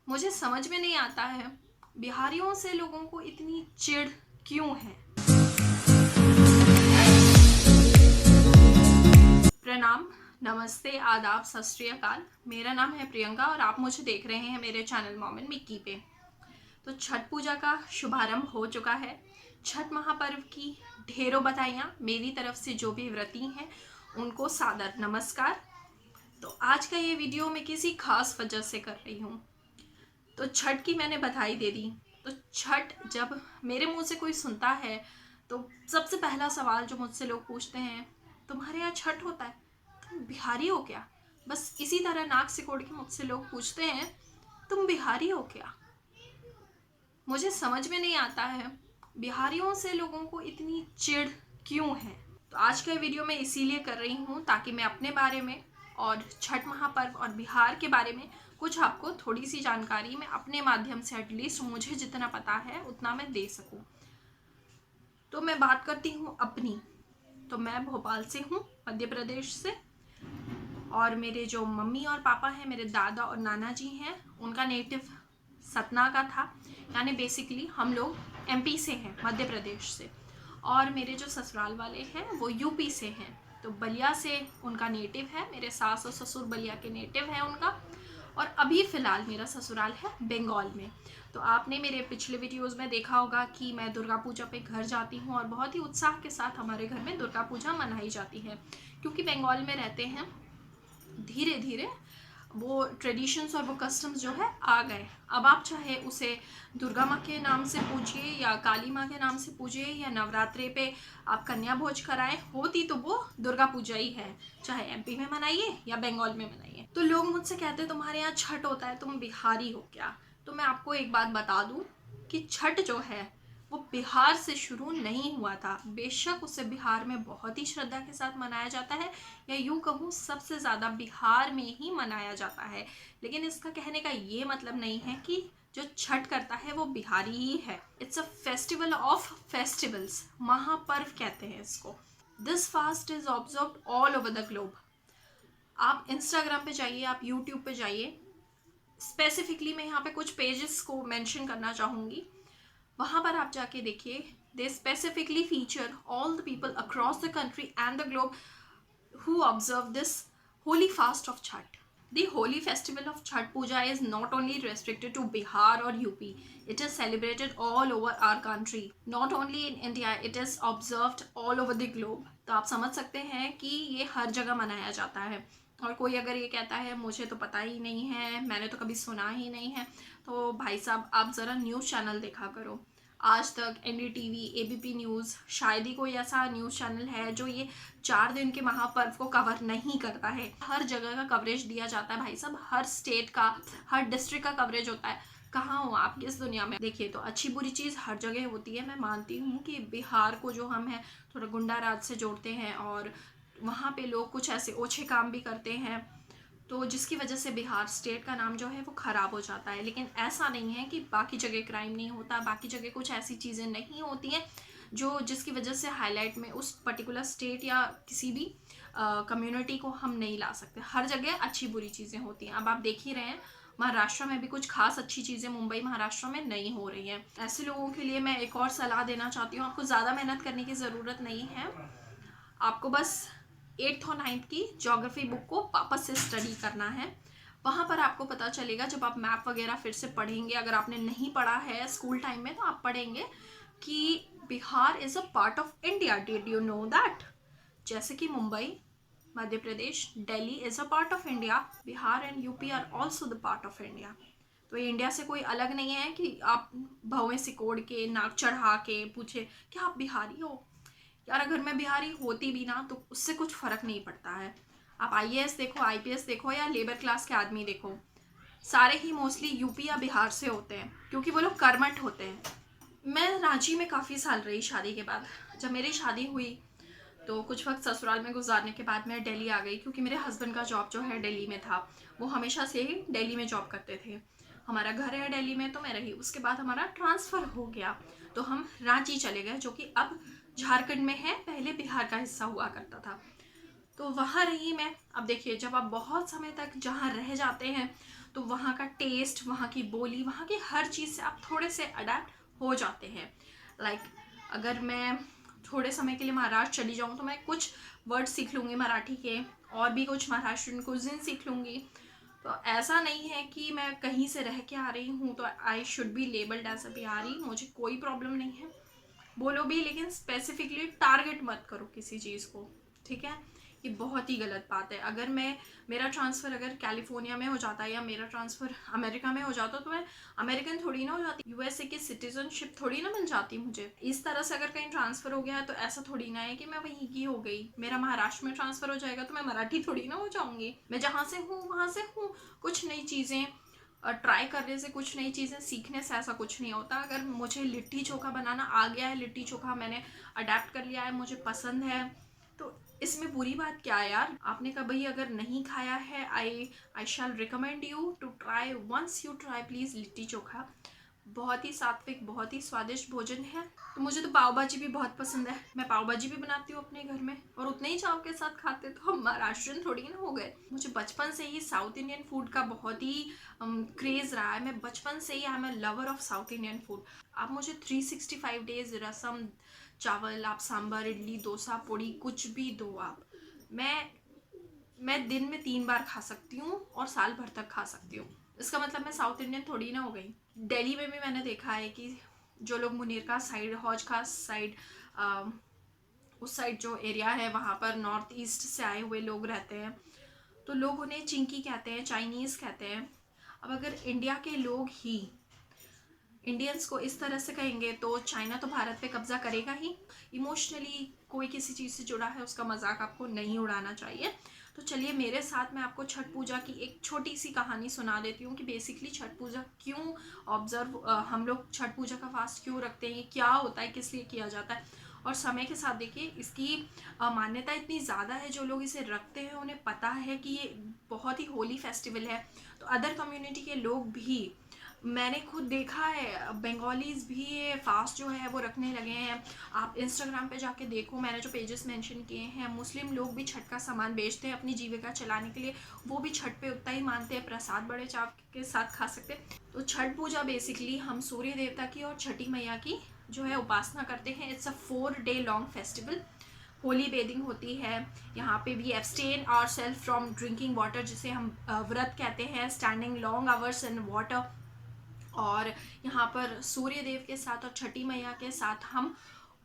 मुझे समझ में नहीं आता है बिहारियों से लोगों को इतनी चिढ़ क्यों है। प्रणाम, नमस्ते, आदाब, सत श्री अकाल। मेरा नाम है प्रियंका और आप मुझे देख रहे हैं मेरे चैनल मॉम एंड मिक्की पे। तो छठ पूजा का शुभारंभ हो चुका है। छठ महापर्व की ढेरों बधाइयाँ मेरी तरफ से। जो भी व्रती हैं उनको सादर नमस्कार। तो आज का ये वीडियो मैं किसी खास वजह से कर रही हूँ। तो छठ की मैंने बधाई दे दी। तो छठ जब मेरे मुंह से कोई सुनता है तो सबसे पहला सवाल जो मुझसे लोग पूछते हैं, तुम्हारे यहाँ छठ होता है, तुम बिहारी हो क्या? बस इसी तरह नाक सिकोड़ के मुझसे लोग पूछते हैं, तुम बिहारी हो क्या? मुझे समझ में नहीं आता है बिहारियों से लोगों को इतनी चिढ़ क्यों है। तो आज का वीडियो मैं इसीलिए कर रही हूँ ताकि मैं अपने बारे में और छठ महापर्व और बिहार के बारे में कुछ आपको थोड़ी सी जानकारी मैं अपने माध्यम से, एटलीस्ट मुझे जितना पता है उतना मैं दे सकूँ। तो मैं बात करती हूँ अपनी। तो मैं भोपाल से हूँ, मध्य प्रदेश से। और मेरे जो मम्मी और पापा हैं, मेरे दादा और नाना जी हैं, उनका नेटिव सतना का था। यानी बेसिकली हम लोग एमपी से हैं, मध्य प्रदेश से। और मेरे जो ससुराल वाले हैं वो यूपी से हैं। तो बलिया से उनका नेटिव है। मेरे सास और ससुर बलिया के नेटिव है उनका। और अभी फ़िलहाल मेरा ससुराल है बंगाल में। तो आपने मेरे पिछले वीडियोस में देखा होगा कि मैं दुर्गा पूजा पे घर जाती हूँ और बहुत ही उत्साह के साथ हमारे घर में दुर्गा पूजा मनाई जाती है। क्योंकि बंगाल में रहते हैं, धीरे धीरे वो ट्रेडिशंस और वो कस्टम्स जो है आ गए। अब आप चाहे उसे दुर्गा माँ के नाम से पूजिए या काली माँ के नाम से पूजिए या नवरात्रे पे आप कन्या भोज कराएं, होती तो वो दुर्गा पूजा ही है, चाहे एमपी में मनाइए या बंगाल में मनाइए। तो लोग मुझसे कहते हैं तुम्हारे यहाँ छठ होता है, तुम बिहारी हो क्या? तो मैं आपको एक बात बता दूं कि छठ जो है वो बिहार से शुरू नहीं हुआ था। बेशक उसे बिहार में बहुत ही श्रद्धा के साथ मनाया जाता है, या यूँ कहूँ सबसे ज़्यादा बिहार में ही मनाया जाता है। लेकिन इसका कहने का ये मतलब नहीं है कि जो छठ करता है वो बिहारी ही है। It's a festival of festivals, महापर्व कहते हैं इसको। This fast is observed all over the globe. आप इंस्टाग्राम पे जाइए, आप यूट्यूब पे जाइए। स्पेसिफिकली मैं यहाँ पे कुछ पेजेस को मेंशन करना चाहूँगी। वहाँ पर आप जाके देखिए, they specifically feature all the people across the country and the globe who observe this holy fast of Chhat. The holy festival of Chhat Puja is not only restricted to Bihar or UP, it is celebrated all over our country. Not only in India, it is observed all over the globe. तो आप समझ सकते हैं कि ये हर जगह मनाया जाता है। और कोई अगर ये कहता है मुझे तो पता ही नहीं है, मैंने तो कभी सुना ही नहीं है, तो भाई साहब आप ज़रा न्यूज़ चैनल देखा करो। आज तक, एनडीटीवी, एबीपी न्यूज़, शायद ही कोई ऐसा न्यूज़ चैनल है जो ये 4 दिन के महापर्व को कवर नहीं करता है। हर जगह का कवरेज दिया जाता है भाई साहब, हर स्टेट का, हर डिस्ट्रिक्ट का कवरेज होता है। कहाँ हो आप किस दुनिया में? देखिए, तो अच्छी बुरी चीज़ हर जगह होती है। मैं मानती हूँ कि बिहार को जो हम हैं थोड़ा गुंडा राज से जोड़ते हैं और वहाँ पे लोग कुछ ऐसे ओछे काम भी करते हैं, तो जिसकी वजह से बिहार स्टेट का नाम जो है वो ख़राब हो जाता है। लेकिन ऐसा नहीं है कि बाकी जगह क्राइम नहीं होता, बाकी जगह कुछ ऐसी चीज़ें नहीं होती हैं जो जिसकी वजह से हाईलाइट में उस पर्टिकुलर स्टेट या किसी भी कम्युनिटी को हम नहीं ला सकते। हर जगह अच्छी बुरी चीज़ें होती हैं। अब आप देख ही रहे हैं, महाराष्ट्र में भी कुछ खास अच्छी चीज़ें मुंबई महाराष्ट्र में नहीं हो रही हैं। ऐसे लोगों के लिए मैं एक और सलाह देना चाहती हूँ, आपको ज़्यादा मेहनत करने की ज़रूरत नहीं है। आपको बस 8th और 9th की ज्योग्राफी बुक को वापस से स्टडी करना है। वहाँ पर आपको पता चलेगा, जब आप मैप वगैरह फिर से पढ़ेंगे, अगर आपने नहीं पढ़ा है स्कूल टाइम में तो आप पढ़ेंगे कि Bihar is a part of India. Did you know that? जैसे कि Mumbai, Madhya Pradesh, Delhi is a part of India, Bihar and UP are also the part of India. तो ये इंडिया से कोई अलग नहीं है कि आप भवें सिकोड़ के, नाक चढ़ा के पूछे क्या आप बिहारी हो। यार अगर मैं बिहारी होती भी ना तो उससे कुछ फ़र्क नहीं पड़ता है। आप आईएएस देखो, आईपीएस देखो या लेबर क्लास के आदमी देखो, सारे ही मोस्टली यूपी या बिहार से होते हैं क्योंकि वो लोग कर्मठ होते हैं। मैं रांची में काफ़ी साल रही शादी के बाद। जब मेरी शादी हुई तो कुछ वक्त ससुराल में गुजारने के बाद मैं दिल्ली आ गई, क्योंकि मेरे हस्बैंड का जॉब जो है दिल्ली में था। वो हमेशा से ही दिल्ली में जॉब करते थे। हमारा घर है दिल्ली में तो मैं रही। उसके बाद हमारा ट्रांसफ़र हो गया तो हम रांची चले गए, जो कि अब झारखंड में है, पहले बिहार का हिस्सा हुआ करता था। तो वहाँ रही मैं। अब देखिए, जब आप बहुत समय तक जहाँ रह जाते हैं तो वहाँ का टेस्ट, वहाँ की बोली, वहाँ की हर चीज़ से आप थोड़े से अडेप्ट हो जाते हैं। लाइक अगर मैं थोड़े समय के लिए महाराष्ट्र चली जाऊँ तो मैं कुछ वर्ड सीख लूँगी मराठी के, और भी कुछ महाराष्ट्रियन कुजिन सीख लूँगी। तो ऐसा नहीं है कि मैं कहीं से रह के आ रही हूँ तो I should be labelled as a Bihari. मुझे कोई प्रॉब्लम नहीं है, बोलो भी, लेकिन स्पेसिफिकली टारगेट मत करो किसी चीज़ को, ठीक है? ये बहुत ही गलत बात है। अगर मेरा ट्रांसफ़र अगर कैलिफोर्निया में हो जाता है या मेरा ट्रांसफ़र अमेरिका में हो जाता तो मैं अमेरिकन थोड़ी ना हो जाती, यूएसए की सिटीजनशिप थोड़ी ना मिल जाती मुझे। इस तरह से अगर कहीं ट्रांसफ़र हो गया है तो ऐसा थोड़ी ना है कि मैं वहीं की हो गई। मेरा महाराष्ट्र में ट्रांसफ़र हो जाएगा तो मैं मराठी थोड़ी ना हो जाऊँगी। मैं जहाँ से हूँ वहाँ से हूँ। कुछ नई चीज़ें ट्राई करने से, कुछ नई चीज़ें सीखने से ऐसा कुछ नहीं होता। अगर मुझे लिट्टी चोखा बनाना आ गया है, लिट्टी चोखा मैंने अडेप्ट कर लिया है, मुझे पसंद है, तो इसमें बुरी बात क्या है यार? आपने कभी अगर नहीं खाया है, I shall recommend you to try, once you try please litti chokha. बहुत ही सात्विक, बहुत ही स्वादिष्ट भोजन है। तो मुझे तो पाव भाजी भी बहुत पसंद है, मैं पाव भाजी भी बनाती हूँ अपने घर में, और उतने ही चाव के साथ खाते। तो हम महाराष्ट्रियन थोड़ी ना हो गए। मुझे बचपन से ही साउथ इंडियन फूड का बहुत ही क्रेज़ रहा है। मैं बचपन से ही I am a lover of South Indian food. आप मुझे 365 डेज रसम चावल, आप सांभर, इडली, डोसा, पोड़ी, कुछ भी दो आप, मैं दिन में 3 बार खा सकती हूँ और साल भर तक खा सकती हूँ। इसका मतलब मैं साउथ इंडियन थोड़ी ना हो गई। दिल्ली में भी मैंने देखा है कि जो लोग मुनीरका साइड, हौज खास साइड, उस साइड जो एरिया है वहाँ पर नॉर्थ ईस्ट से आए हुए लोग रहते हैं, तो लोग उन्हें चिंकी कहते हैं, चाइनीज़ कहते हैं। अब अगर इंडिया के लोग ही इंडियंस को इस तरह से कहेंगे तो चाइना तो भारत पे कब्जा करेगा ही। इमोशनली कोई किसी चीज़ से जुड़ा है, उसका मजाक आपको नहीं उड़ाना चाहिए। तो चलिए मेरे साथ मैं आपको छठ पूजा की एक छोटी सी कहानी सुना देती हूँ कि बेसिकली छठ पूजा क्यों हम लोग छठ पूजा का फास्ट क्यों रखते हैं, क्या होता है, किस लिए किया जाता है। और समय के साथ देखिए इसकी मान्यता इतनी ज़्यादा है, जो लोग इसे रखते हैं उन्हें पता है कि ये बहुत ही होली फेस्टिवल है। तो अदर कम्युनिटी के लोग भी, मैंने खुद देखा है, बंगालीज भी ये फास्ट जो है वो रखने लगे हैं। आप इंस्टाग्राम पे जाके देखो, मैंने जो पेजेस मेंशन किए हैं, मुस्लिम लोग भी छठ का सामान बेचते हैं अपनी जीविका चलाने के लिए। वो भी छठ पे उतना ही मानते हैं, प्रसाद बड़े चाव के साथ खा सकते हैं। तो छठ पूजा बेसिकली हम सूर्य देवता की और छठी मैया की जो है उपासना करते हैं। It's a 4 day long festival. Holy bathing होती है यहाँ पे भी। Abstain our self from drinking water, जिसे हम व्रत कहते हैं, standing long hours in water. और यहाँ पर सूर्य देव के साथ और छठी मैया के साथ हम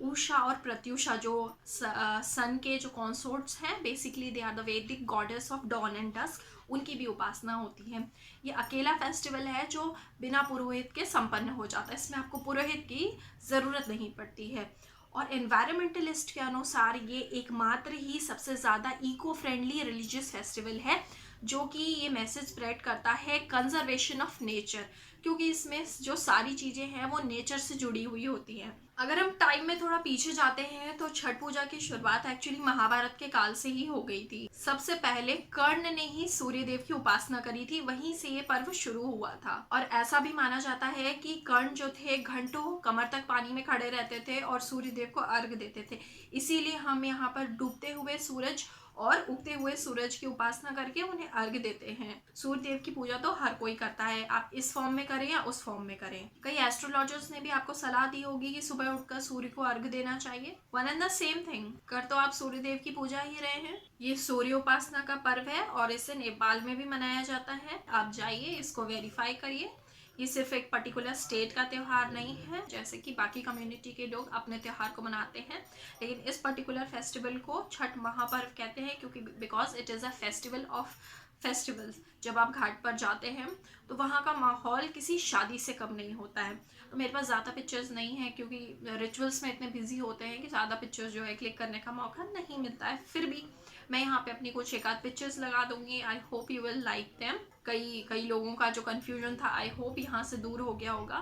उषा और प्रत्युषा, जो सन के जो कॉन्सोर्ट्स हैं, basically they are the Vedic goddess of dawn and dusk, उनकी भी उपासना होती है। ये अकेला फेस्टिवल है जो बिना पुरोहित के संपन्न हो जाता है। इसमें आपको पुरोहित की ज़रूरत नहीं पड़ती है। और एनवायरमेंटलिस्ट के अनुसार ये एकमात्र ही सबसे ज़्यादा इको फ्रेंडली रिलीजियस फेस्टिवल है जो कि ये मैसेज स्प्रेड करता है कंजर्वेशन ऑफ नेचर, क्योंकि इसमें जो सारी चीज़ें हैं वो नेचर से जुड़ी हुई होती हैं। अगर हम टाइम में थोड़ा पीछे जाते हैं तो छठ पूजा की शुरुआत एक्चुअली महाभारत के काल से ही हो गई थी। सबसे पहले कर्ण ने ही सूर्य देव की उपासना करी थी, वहीं से ये पर्व शुरू हुआ था। और ऐसा भी माना जाता है कि कर्ण जो थे घंटों कमर तक पानी में खड़े रहते थे और सूर्य देव को अर्घ देते थे। इसीलिए हम यहाँ पर डूबते हुए सूरज और उगते हुए सूरज की उपासना करके उन्हें अर्घ देते हैं। सूर्य देव की पूजा तो हर कोई करता है, आप इस फॉर्म में करें या उस फॉर्म में करें। कई एस्ट्रोलॉजर्स ने भी आपको सलाह दी होगी कि सुबह उठकर सूर्य को अर्घ देना चाहिए। One and the same thing, कर तो आप सूर्य देव की पूजा ही रहे हैं। ये सूर्य उपासना का पर्व है और इसे नेपाल में भी मनाया जाता है। आप जाइए, इसको वेरीफाई करिए। ये सिर्फ एक पर्टिकुलर स्टेट का त्यौहार नहीं है, जैसे कि बाकी कम्युनिटी के लोग अपने त्यौहार को मनाते हैं, लेकिन इस पर्टिकुलर फेस्टिवल को छठ महापर्व कहते हैं, क्योंकि because it is a festival of festivals. जब आप घाट पर जाते हैं तो वहाँ का माहौल किसी शादी से कम नहीं होता है। तो मेरे पास ज़्यादा पिक्चर्स नहीं है, क्योंकि रिचुअल्स में इतने बिजी होते हैं कि ज़्यादा पिक्चर्स जो है क्लिक करने का मौका नहीं मिलता है। फिर भी मैं यहाँ पे अपनी कुछ एक आध पिक्चर्स लगा दूंगी। I hope you will like them. कई लोगों का जो कन्फ्यूजन था, आई होप यहाँ से दूर हो गया होगा।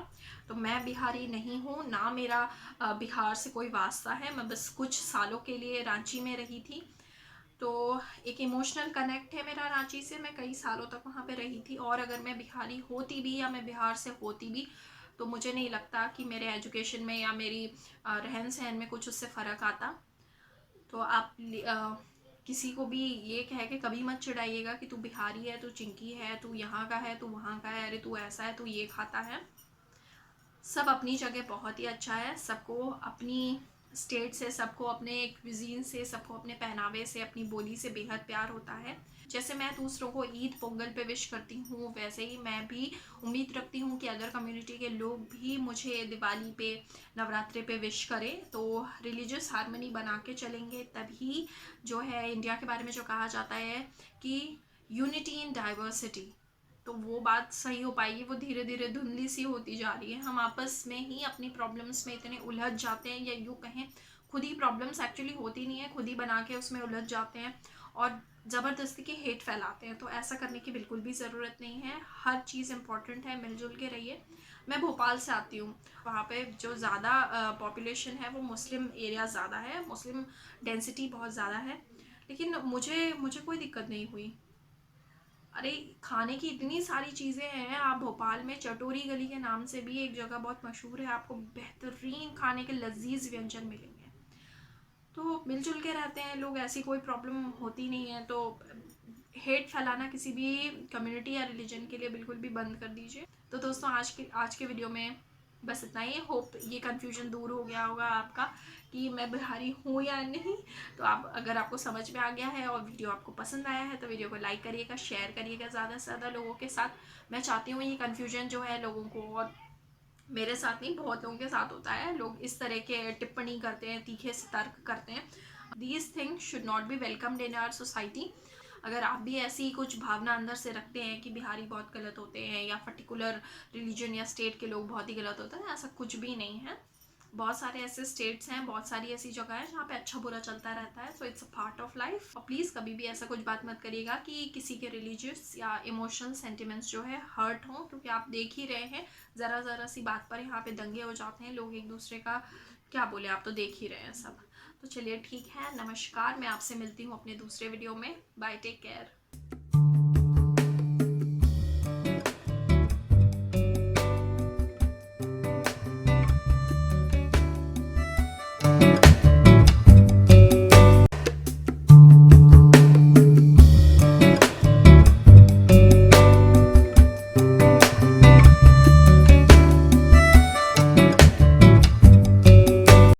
तो मैं बिहारी नहीं हूँ, ना मेरा बिहार से कोई वास्ता है। मैं बस कुछ सालों के लिए रांची में रही थी, तो एक इमोशनल कनेक्ट है मेरा रांची से। मैं कई सालों तक वहाँ पे रही थी, और अगर मैं बिहारी होती भी या मैं बिहार से होती भी तो मुझे नहीं लगता कि मेरे एजुकेशन में या मेरी रहन सहन में कुछ उससे फ़र्क आता। तो आप किसी को भी ये कह के कभी मत चिढ़ाइएगा कि तू बिहारी है, तू चिंकी है, तू यहाँ का है, तू वहाँ का है, अरे तू ऐसा है, तू ये खाता है। सब अपनी जगह बहुत ही अच्छा है। सबको अपनी स्टेट से, सबको अपने क्विजीन से, सबको अपने पहनावे से, अपनी बोली से बेहद प्यार होता है। जैसे मैं दूसरों को ईद पोंगल पे विश करती हूँ, वैसे ही मैं भी उम्मीद रखती हूँ कि अदर कम्युनिटी के लोग भी मुझे दिवाली पे, नवरात्रि पे विश करें। तो रिलीजियस हार्मनी बना के चलेंगे, तभी जो है इंडिया के बारे में जो कहा जाता है कि यूनिटी इन डाइवर्सिटी, तो वो बात सही हो पाएगी। वो धीरे धीरे धुंधली सी होती जा रही है। हम आपस में ही अपनी प्रॉब्लम्स में इतने उलझ जाते हैं, या यूँ कहें खुद ही प्रॉब्लम्स एक्चुअली होती नहीं है, खुद ही बना के उसमें उलझ जाते हैं और ज़बरदस्ती के हेट फैलाते हैं। तो ऐसा करने की बिल्कुल भी ज़रूरत नहीं है। हर चीज़ इंपॉर्टेंट है, मिलजुल के रहिए। मैं भोपाल से आती हूँ, वहाँ पे जो ज़्यादा पॉपुलेशन है वो मुस्लिम एरिया ज़्यादा है, मुस्लिम डेंसिटी बहुत ज़्यादा है, लेकिन मुझे मुझे कोई दिक्कत नहीं हुई। अरे खाने की इतनी सारी चीज़ें हैं। आप भोपाल में चटोरी गली के नाम से भी एक जगह बहुत मशहूर है, आपको बेहतरीन खाने के लजीज व्यंजन मिलेंगे। तो मिलजुल के रहते हैं लोग, ऐसी कोई प्रॉब्लम होती नहीं है। तो हेट फैलाना किसी भी कम्युनिटी या रिलीजन के लिए बिल्कुल भी बंद कर दीजिए। तो दोस्तों आज के वीडियो में बस इतना ही। होप ये कन्फ्यूजन दूर हो गया होगा आपका कि मैं बिहारी हूँ या नहीं। तो आप, अगर आपको समझ में आ गया है और वीडियो आपको पसंद आया है, तो वीडियो को लाइक करिएगा, शेयर करिएगा ज़्यादा से ज़्यादा लोगों के साथ। मैं चाहती हूँ ये कन्फ्यूजन जो है लोगों को, और मेरे साथ नहीं, बहुत लोगों के साथ होता है, लोग इस तरह के टिप्पणी करते हैं, तीखे से तर्क करते हैं। These things should not be welcomed in our society. अगर आप भी ऐसी कुछ भावना अंदर से रखते हैं कि बिहारी बहुत गलत होते हैं या पर्टिकुलर रिलीजन या स्टेट के लोग बहुत ही गलत होते हैं, ऐसा कुछ भी नहीं है। बहुत सारे ऐसे स्टेट्स हैं, बहुत सारी ऐसी जगह है जहाँ पे अच्छा बुरा चलता रहता है। So it's a part of life. और प्लीज़ कभी भी ऐसा कुछ बात मत करिएगा कि किसी के रिलीजियस या इमोशनल सेंटिमेंट्स जो है हर्ट हों, क्योंकि आप देख ही रहे हैं ज़रा ज़रा सी बात पर यहाँ पे दंगे हो जाते हैं, लोग एक दूसरे का क्या बोले, आप तो देख ही रहे हैं सब। तो चलिए ठीक है, नमस्कार। मैं आपसे मिलती हूँ अपने दूसरे वीडियो में। Bye, take care.